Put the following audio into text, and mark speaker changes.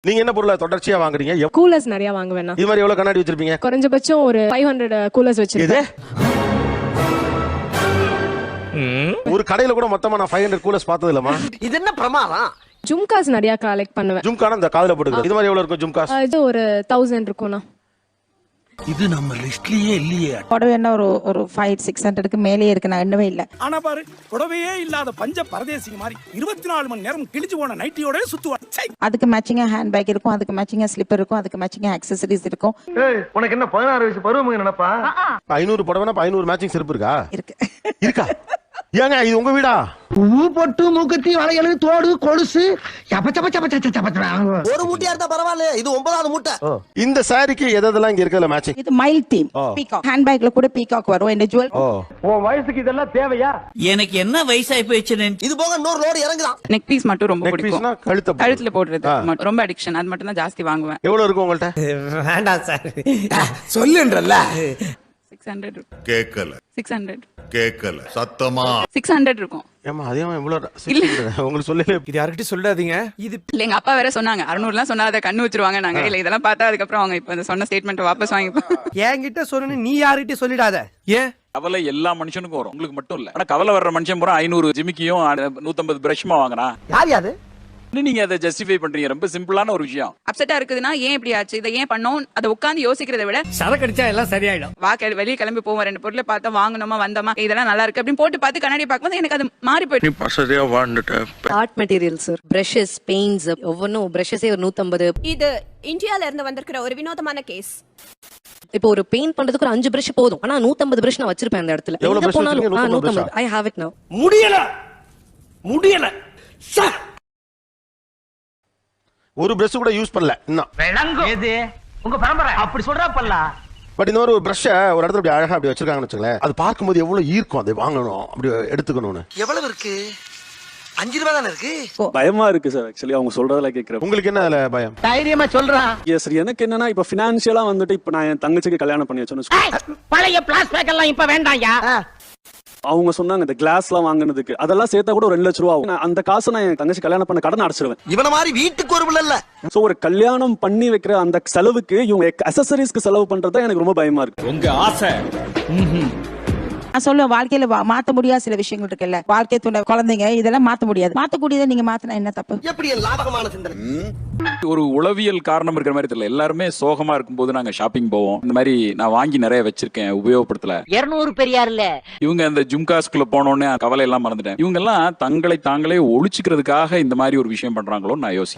Speaker 1: நீங்க என்ன பொருளை தொடர்ச்சியா வாங்குறீங்க?
Speaker 2: கூலர்ஸ் நிறைய வாங்குவேன்.
Speaker 1: இது மாதிரி எவ்வளவு கண்ணாடி வச்சிருப்பீங்க?
Speaker 2: குறைஞ்சபட்சம் ஒரு 500 கூலர்ஸ் வச்சிருக்கேன்.
Speaker 1: ஒரு கடையில கூட மொத்தமா நான் 500 கூலர்ஸ் பார்த்தது இல்லமா.
Speaker 3: இது என்ன பிரமாதம்?
Speaker 2: ஜும்காஸ் நிறைய கலெக்ட் பண்ணுவேன்.
Speaker 1: ஜும்கானா இந்த காதுல போட்டுக்கிறது. இது மாதிரி எவ்வளவு இருக்கும் ஜும்காஸ்?
Speaker 2: இது ஒரு 1000 இருக்கும்னா.
Speaker 4: இது நம்ம லிஸ்ட்லயே இல்லையே.
Speaker 5: புடவை என்ன ஒரு 500-600க்கு மேலேயே இருக்கு. நான் எண்ணவே இல்ல.
Speaker 4: ஆனா பாரு, புடவையே இல்லாத பஞ்ச பரதேசிங்க மாதிரி 24 மணி நேரம் கிழிச்சு போன நைட்டியோட சுத்துவான்.
Speaker 5: அதுக்கு மேட்சிங்கா ஹேண்ட் பேக் இருக்கும், அதுக்கு மேட்சிங்கா ஸ்லிப்பர் இருக்கும், அதுக்கு மேட்சிங்கா அக்சசரிஸ் இருக்கும்.
Speaker 3: உனக்கு என்ன 16 வயசு பருவம் நினைப்பா?
Speaker 1: 500 புடவைனா 500 மேட்சிங் செருப்பு இருக்கா?
Speaker 5: இருக்கு.
Speaker 1: இருக்கா? ஏங்க இது உங்க வீடா?
Speaker 3: பூ பொட்டு மூக்குத்தி வளையல் தோடு கொலுசு ஒரு மூட்டையா இருந்தா பரவாயில்ல. இது 9வது மூட்டை.
Speaker 1: இந்த சாரிக்கு எதெல்லாம் இங்க இருக்குல்ல மேட்சிங்?
Speaker 5: இது மைல் தீம் பீகாக். ஹேண்ட் பேக்ல கூட பீகாக் வரும். இந்த ஜுவல்.
Speaker 3: உன் வயசுக்கு இதெல்லாம் தேவையா?
Speaker 6: எனக்கு என்ன வயசாயி போயிடுச்சு.
Speaker 3: இது போக இன்னொரு லோடு இறங்குறான்.
Speaker 7: நெக் பீஸ் மட்டும் ரொம்ப பிடிக்கும். கழுத்துல போடுறது ரொம்ப அடிக்ஷன். அது மட்டும் தான் ஜாஸ்தி வாங்குவேன்.
Speaker 1: எவ்வளவு இருக்கும் உங்கள்ட்ட?
Speaker 3: வேண்டாம் சார் சொல்லுன்றல்ல.
Speaker 7: 600
Speaker 8: கேக்கல
Speaker 7: 600
Speaker 8: கேக்கல சத்தமா
Speaker 7: 600 இருக்கும்.
Speaker 1: ஏமா அதே இவ்வளவு உங்களுக்கு சொல்லல.
Speaker 3: இது யார்கிட்டயும் சொல்லாதீங்க. இது
Speaker 7: இல்ல எங்க அப்பா வேற சொன்னாங்க 600லாம் சொன்னா அதை கண்ணு வச்சிருவாங்க. நாங்க இல்ல இதெல்லாம் பார்த்தா அதுக்கப்புறம் அவங்க இப்ப சொன்ன ஸ்டேட்மெண்ட் வாபஸ் வாங்கிப்போம்.
Speaker 3: என்கிட்ட சொன்னு நீ யார்கிட்டயும் சொல்லிடாத. ஏன்?
Speaker 9: கவலை எல்லா மனுஷனுக்கும் வரும், உங்களுக்கு மட்டும் இல்ல. ஆனா கவலை வர்ற மனுஷன் பூரா 500 ஜிமிக்கியும் 150 பிரஷ்மா வாங்குறான்.
Speaker 3: யார் யாது?
Speaker 9: நீங்க அதை ஜஸ்டிஃபை பண்றீங்க. ரொம்ப சிம்பிளான ஒரு விஷயம்.
Speaker 7: அப்செட்டா இருக்குதுன்னா ஏன் இப்படி ஆச்சு, இதை ஏன் பண்ணோம், அதை உட்காந்து யோசிக்கிறத விட
Speaker 3: சரக்கடிச்சா எல்லாம் சரியாயிடும்.
Speaker 7: வெளியே கிளம்பி போவோம், 2 பொருளை பார்த்தா வாங்கணுமா வந்தோமா இதெல்லாம் நல்லா இருக்கு அப்படின்னு போட்டு பார்த்து கண்ணாடி பார்க்கும்போது எனக்கு அது மாறி போயிட்டு.
Speaker 10: ஆர்ட் மெட்டீரியல்ஸ், பிரஷஸ், பெயிண்ட்ஸ், ஒவ்வொன்றும் பிரஷஸே ஒரு 150.
Speaker 11: இது இந்தியால இருந்து வந்திருக்கிற ஒரு வினோதமான கேஸ்.
Speaker 10: இப்போ ஒரு பெயிண்ட் பண்றதுக்கு ஒரு 5 பிரஷ் போதும். ஆனா 150 பிரஷ் நான் வச்சிருப்பேன் அந்த இடத்துல. எங்க போனாலும் 150. ஐ ஹேவ் இட் நவ.
Speaker 4: முடியல
Speaker 1: ஒரு பிரஷ் கூட யூஸ் பண்ணல இன்னும்.
Speaker 3: எது உங்க பரம்பரை அப்படி சொல்றா பண்ணலாம்.
Speaker 1: பட் இந்த மாதிரி ஒரு பிரஷ் ஒரு இடத்துல அப்படி அழகா அப்படி வச்சிருக்காங்கன்னு வச்சுங்களேன். அது பார்க்கும்போது எவ்வளவு ஈர்க்கும், அதை வாங்கணும் அப்படி எடுத்துக்கணும்னு.
Speaker 3: எவ்வளவு இருக்கு? 5 ரூபாய் தானே இருக்கு.
Speaker 12: பயமா இருக்கு சார். ஆக்சுவலி அவங்க சொல்றதெல்லாம் கேக்குறேன்.
Speaker 1: உங்களுக்கு என்ன அதுல பயம்?
Speaker 3: தைரியமா சொல்றான்.
Speaker 12: Yes sir. எனக்கு என்னன்னா இப்ப பினான்சியலா வந்துட்டு இப்ப நான் என் தங்கச்சிக்கு கல்யாணம் பண்ணி வச்சேன்னு
Speaker 3: பழைய பிளாஸ்பேக் எல்லாம் இப்ப வேண்டாம்யா.
Speaker 12: அவங்க சொன்னாங்க இந்த கிளாஸ் எல்லாம் வாங்குனதுக்கு அதெல்லாம் சேர்த்தா கூட ஒரு 2 லட்சம் ரூபா ஆகும். அந்த காசு நான் என் தங்கச்சி கல்யாணம் பண்ண கடன் அடைச்சிருவேன்.
Speaker 3: இவன மாதிரி வீட்டுக்கு ஒரு பிள்ளை இல்ல.
Speaker 12: சோ ஒரு கல்யாணம் பண்ணி வைக்கிற அந்த செலவுக்கு இவங்க அக்சசரிஸ்க்கு செலவு பண்றதா எனக்கு ரொம்ப பயமா இருக்கு.
Speaker 4: உங்க ஆசை
Speaker 5: நான் சொல்லுவேன், வாழ்க்கையில மாத்த முடியாத சில விஷயங்கள் இருக்குல்ல. வாழ்க்கை துணை, குழந்தைங்க, இதெல்லாம் மாத்த முடியாது. மாத்தக்கூடியதை நீங்க மாத்தினா என்ன தப்பு?
Speaker 3: எப்படி லாபகமான சிந்தனை.
Speaker 9: ஒரு உளவியல் காரணம் இருக்கிற மாதிரி தெரியல. எல்லாருமே சோகமா இருக்கும்போது நாங்க ஷாப்பிங் போவோம். இந்த மாதிரி நான் வாங்கி நிறைய வச்சிருக்கேன், உபயோகப்படுத்தல.
Speaker 6: 200 பெரியார் இல்ல.
Speaker 9: இவங்க அந்த ஜும்காஸ்குள்ள போனோன்னு கவலை எல்லாம் மறந்துட்டேன். இவங்க எல்லாம் தங்களை தாங்களே ஒழிச்சுக்கிறதுக்காக இந்த மாதிரி ஒரு விஷயம் பண்றாங்களோ நான் யோசிக்கிறேன்.